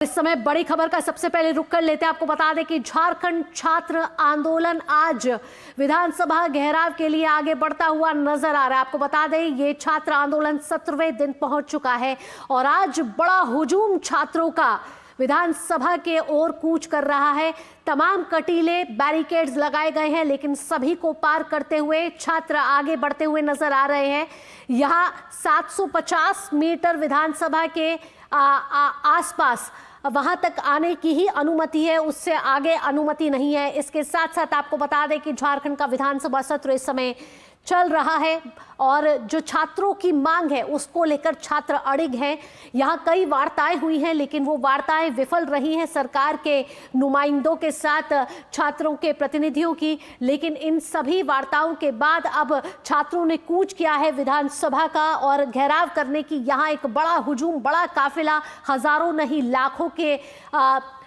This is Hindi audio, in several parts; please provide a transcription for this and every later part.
इस समय बड़ी खबर का सबसे पहले रुख कर लेते हैं। आपको बता दें कि झारखंड छात्र आंदोलन आज विधानसभा घेराव के लिए आगे बढ़ता हुआ नजर आ रहा है। आपको बता दें ये छात्र आंदोलन 17वें दिन पहुंच चुका है और आज बड़ा हुजूम छात्रों का विधानसभा के ओर कूच कर रहा है। तमाम कटीले बैरिकेड्स लगाए गए हैं, लेकिन सभी को पार करते हुए छात्र आगे बढ़ते हुए नजर आ रहे हैं। यहाँ 750 मीटर विधानसभा के आसपास वहां तक आने की ही अनुमति है, उससे आगे अनुमति नहीं है। इसके साथ साथ आपको बता दें कि झारखंड का विधानसभा सत्र इस समय चल रहा है और जो छात्रों की मांग है उसको लेकर छात्र अड़िग हैं। यहाँ कई वार्ताएं हुई हैं, लेकिन वो वार्ताएं विफल रही हैं सरकार के नुमाइंदों के साथ, छात्रों के प्रतिनिधियों की। लेकिन इन सभी वार्ताओं के बाद अब छात्रों ने कूच किया है विधानसभा का और घेराव करने की यहाँ एक बड़ा हुजूम, बड़ा काफिला, हजारों नहीं लाखों के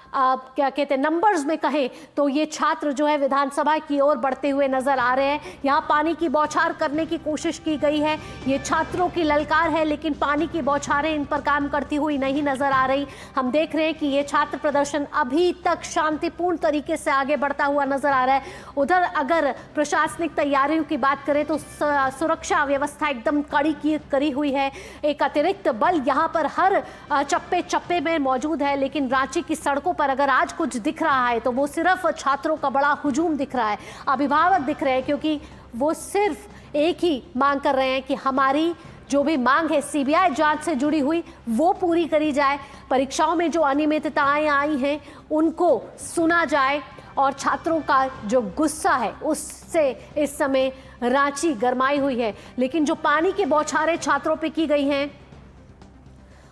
क्या कहते हैं नंबर्स में कहें तो ये छात्र जो है विधानसभा की ओर बढ़ते हुए नजर आ रहे हैं। यहाँ पानी की बौछार करने की कोशिश की गई है। ये छात्रों की ललकार है, लेकिन पानी की बौछारें इन पर काम करती हुई नहीं नजर आ रही। हम देख रहे हैं कि ये छात्र प्रदर्शन अभी तक शांतिपूर्ण तरीके से आगे बढ़ता हुआ नजर आ रहा है। उधर अगर प्रशासनिक तैयारियों की बात करें तो सुरक्षा व्यवस्था एकदम कड़ी हुई है। एक अतिरिक्त बल यहाँ पर हर चप्पे चप्पे में मौजूद है। लेकिन रांची की सड़कों पर अगर आज कुछ दिख रहा है तो वो सिर्फ छात्रों का बड़ा हुजूम दिख रहा है, अभिभावक दिख रहे हैं, क्योंकि वो सिर्फ एक ही मांग कर रहे हैं कि हमारी जो भी मांग है सीबीआई जांच से जुड़ी हुई वो पूरी करी जाए, परीक्षाओं में जो अनियमितताएं आई हैं उनको सुना जाए और छात्रों का जो गुस्सा है उससे इस समय रांची गरमाई हुई है। लेकिन जो पानी की बौछारें छात्रों पे की गई हैं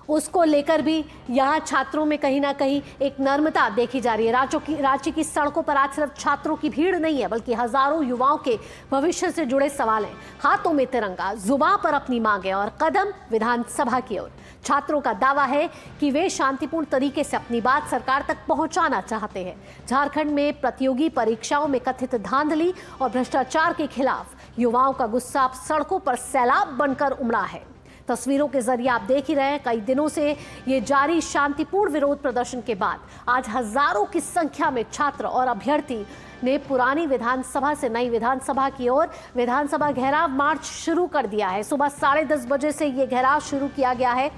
उसको लेकर भी यहाँ छात्रों में कहीं ना कहीं एक नर्मता देखी जा रही है। रांची की सड़कों पर आज सिर्फ छात्रों की भीड़ नहीं है, बल्कि हजारों युवाओं के भविष्य से जुड़े सवाल हैं। हाथों में तिरंगा, जुबान पर अपनी मांगे और कदम विधानसभा की ओर। छात्रों का दावा है कि वे शांतिपूर्ण तरीके से अपनी बात सरकार तक पहुंचाना चाहते हैं। झारखंड में प्रतियोगी परीक्षाओं में कथित धांधली और भ्रष्टाचार के खिलाफ युवाओं का गुस्सा अब सड़कों पर सैलाब बनकर उमड़ा है। तस्वीरों के जरिए आप देख ही रहे हैं, कई दिनों से ये जारी शांतिपूर्ण विरोध प्रदर्शन के बाद आज हजारों की संख्या में छात्र और अभ्यर्थी ने पुरानी विधानसभा से नई विधानसभा की ओर विधानसभा घेराव मार्च शुरू कर दिया है। सुबह 10:30 बजे से ये घेराव शुरू किया गया है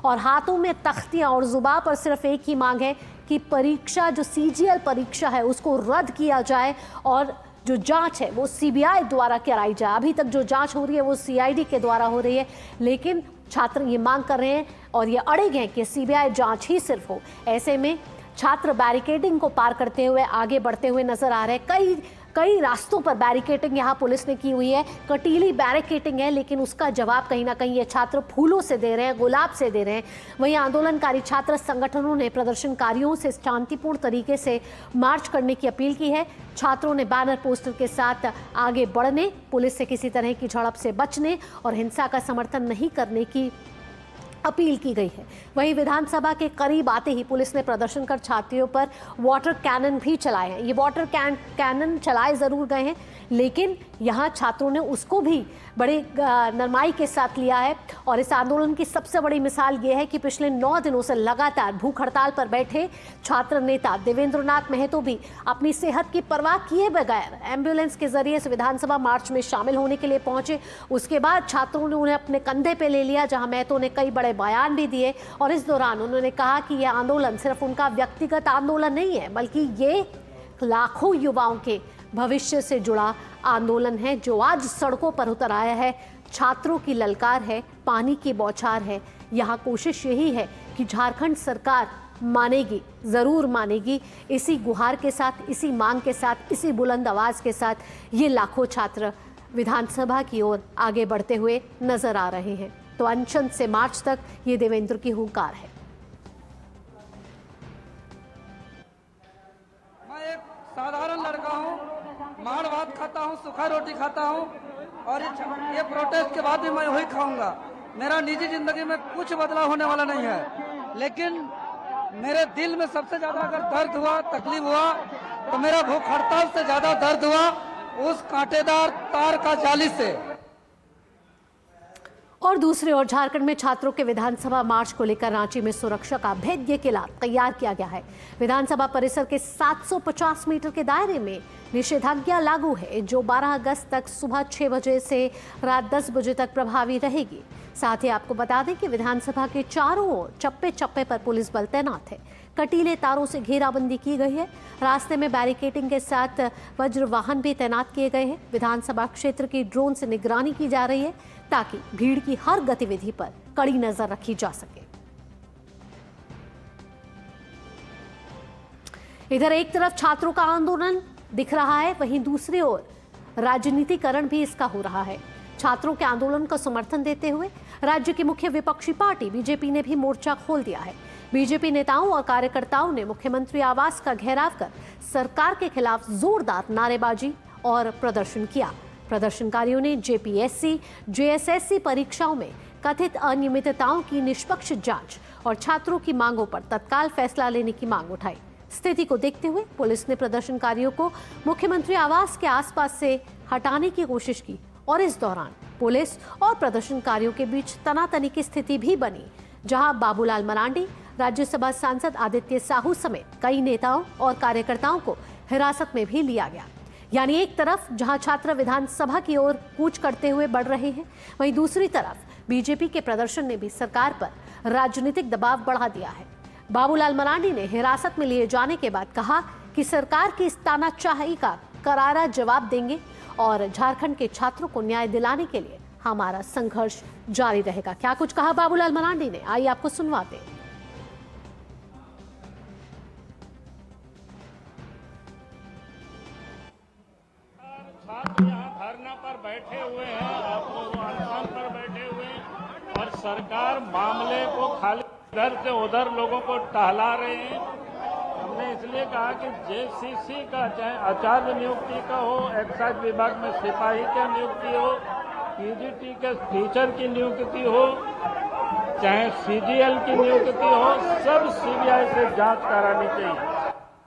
और हाथों में तख्तियां और जुबान पर सिर्फ एक ही मांग है कि परीक्षा, जो सीजीएल परीक्षा है उसको रद्द किया जाए और जो जांच है वो सीबीआई द्वारा कराई जाए। अभी तक जो जांच हो रही है वो सीआईडी के द्वारा हो रही है, लेकिन छात्र ये मांग कर रहे हैं और ये अड़िग हैं कि सीबीआई जांच ही सिर्फ हो। ऐसे में छात्र बैरिकेडिंग को पार करते हुए आगे बढ़ते हुए नजर आ रहे हैं। कई रास्तों पर बैरिकेडिंग यहाँ पुलिस ने की हुई है, कटीली बैरिकेडिंग है, लेकिन उसका जवाब कहीं ना कहीं ये छात्र फूलों से दे रहे हैं, गुलाब से दे रहे हैं। वहीं आंदोलनकारी छात्र संगठनों ने प्रदर्शनकारियों से शांतिपूर्ण तरीके से मार्च करने की अपील की है। छात्रों ने बैनर पोस्टर के साथ आगे बढ़ने, पुलिस से किसी तरह की झड़प से बचने और हिंसा का समर्थन नहीं करने की अपील की गई है। वहीं विधानसभा के करीब आते ही पुलिस ने प्रदर्शन कर छात्रों पर वाटर कैनन भी चलाए हैं। ये वाटर कैनन चलाए जरूर गए हैं, लेकिन यहाँ छात्रों ने उसको भी बड़े नरमाई के साथ लिया है। और इस आंदोलन की सबसे बड़ी मिसाल ये है कि पिछले 9 दिनों से लगातार भूख हड़ताल पर बैठे छात्र नेता देवेंद्र नाथ महतो भी अपनी सेहत की परवाह किए बगैर एम्बुलेंस के जरिए इस विधानसभा मार्च में शामिल होने के लिए पहुंचे। उसके बाद छात्रों ने उन्हें अपने कंधे पे ले लिया, जहां महतो ने कई बड़े बयान भी दिए और इस दौरान उन्होंने कहा कि यह आंदोलन सिर्फ उनका व्यक्तिगत आंदोलन नहीं है, बल्कि ये लाखों युवाओं के भविष्य से जुड़ा आंदोलन है जो आज सड़कों पर उतर आया है। छात्रों की ललकार है, पानी की बौछार है। यहाँ कोशिश यही है कि झारखंड सरकार मानेगी, जरूर मानेगी। इसी गुहार के साथ, इसी मांग के साथ, इसी बुलंद आवाज के साथ ये लाखों छात्र विधानसभा की ओर आगे बढ़ते हुए नजर आ रहे हैं। तो अनशन से मार्च तक ये देवेंद्र की हुंकार है। मैं एक साधारण लड़का हूँ, माड़ भात खाता हूँ, सूखा रोटी खाता हूँ और ये प्रोटेस्ट के बाद भी मैं वही खाऊंगा। मेरा निजी जिंदगी में कुछ बदलाव होने वाला नहीं है, लेकिन मेरे दिल में सबसे ज्यादा अगर दर्द हुआ, तकलीफ हुआ तो मेरा भूख हड़ताल से ज्यादा दर्द हुआ उस कांटेदार तार का जाली से। और दूसरी ओर झारखंड में छात्रों के विधानसभा मार्च को लेकर रांची में सुरक्षा का भेद्य किला तैयार किया गया है। विधानसभा परिसर के 750 मीटर के दायरे में निषेधाज्ञा लागू है, जो 12 अगस्त तक सुबह 6 बजे से रात 10 बजे तक प्रभावी रहेगी। साथ ही आपको बता दें कि विधानसभा के चारों ओर चप्पे चप्पे पर पुलिस बल तैनात है। कटीले तारों से घेराबंदी की गई है। रास्ते में बैरिकेडिंग के साथ वज्र वाहन भी तैनात किए गए हैं। विधानसभा क्षेत्र की ड्रोन से निगरानी की जा रही है, ताकि भीड़ की हर गतिविधि पर कड़ी नजर रखी जा सके। इधर एक तरफ छात्रों का आंदोलन दिख रहा है, वहीं दूसरी ओर राजनीतिकरण भी इसका हो रहा है। छात्रों के आंदोलन का समर्थन देते हुए राज्य की मुख्य विपक्षी पार्टी बीजेपी ने भी मोर्चा खोल दिया है। बीजेपी नेताओं और कार्यकर्ताओं ने मुख्यमंत्री आवास का घेराव कर सरकार के खिलाफ जोरदार नारेबाजी और प्रदर्शन किया। प्रदर्शनकारियों ने जेपीएससी, जेएसएससी परीक्षाओं में कथित अनियमितताओं की निष्पक्ष जांच और छात्रों की मांगों पर तत्काल फैसला लेने की मांग उठाई। स्थिति को देखते हुए पुलिस ने प्रदर्शनकारियों को मुख्यमंत्री आवास के आसपास से हटाने की कोशिश की और इस दौरान पुलिस और प्रदर्शनकारियों के बीच तनातनी की स्थिति भी बनी, जहां बाबूलाल मरांडी, राज्यसभा सांसद आदित्य साहू समेत कई नेताओं और कार्यकर्ताओं को हिरासत में भी लिया गया। यानी एक तरफ जहां छात्र विधानसभा की ओर कूच करते हुए बढ़ रहे हैं, वहीं दूसरी तरफ बीजेपी के प्रदर्शन ने भी सरकार पर राजनीतिक दबाव बढ़ा दिया है। बाबूलाल मरांडी ने हिरासत में लिए जाने के बाद कहा कि सरकार की इस तानाशाही का करारा जवाब देंगे और झारखंड के छात्रों को न्याय दिलाने के लिए हमारा संघर्ष जारी रहेगा। क्या कुछ कहा बाबूलाल मरांडी ने, आइए आपको सुनवाते हैं। छात्र यहाँ धरना पर बैठे हुए हैं, आप लोग अनशन पर बैठे हुए हैं और सरकार मामले को खाली इधर से उधर लोगों को टहला रहे हैं। हमने इसलिए कहा कि जेसीसी का, चाहे आचार्य नियुक्ति का हो, एक्साइज विभाग में सिपाही की नियुक्ति हो, पीजीटी के टीचर की नियुक्ति हो, चाहे सीजीएल की नियुक्ति हो, सब सीबीआई से जांच करानी चाहिए।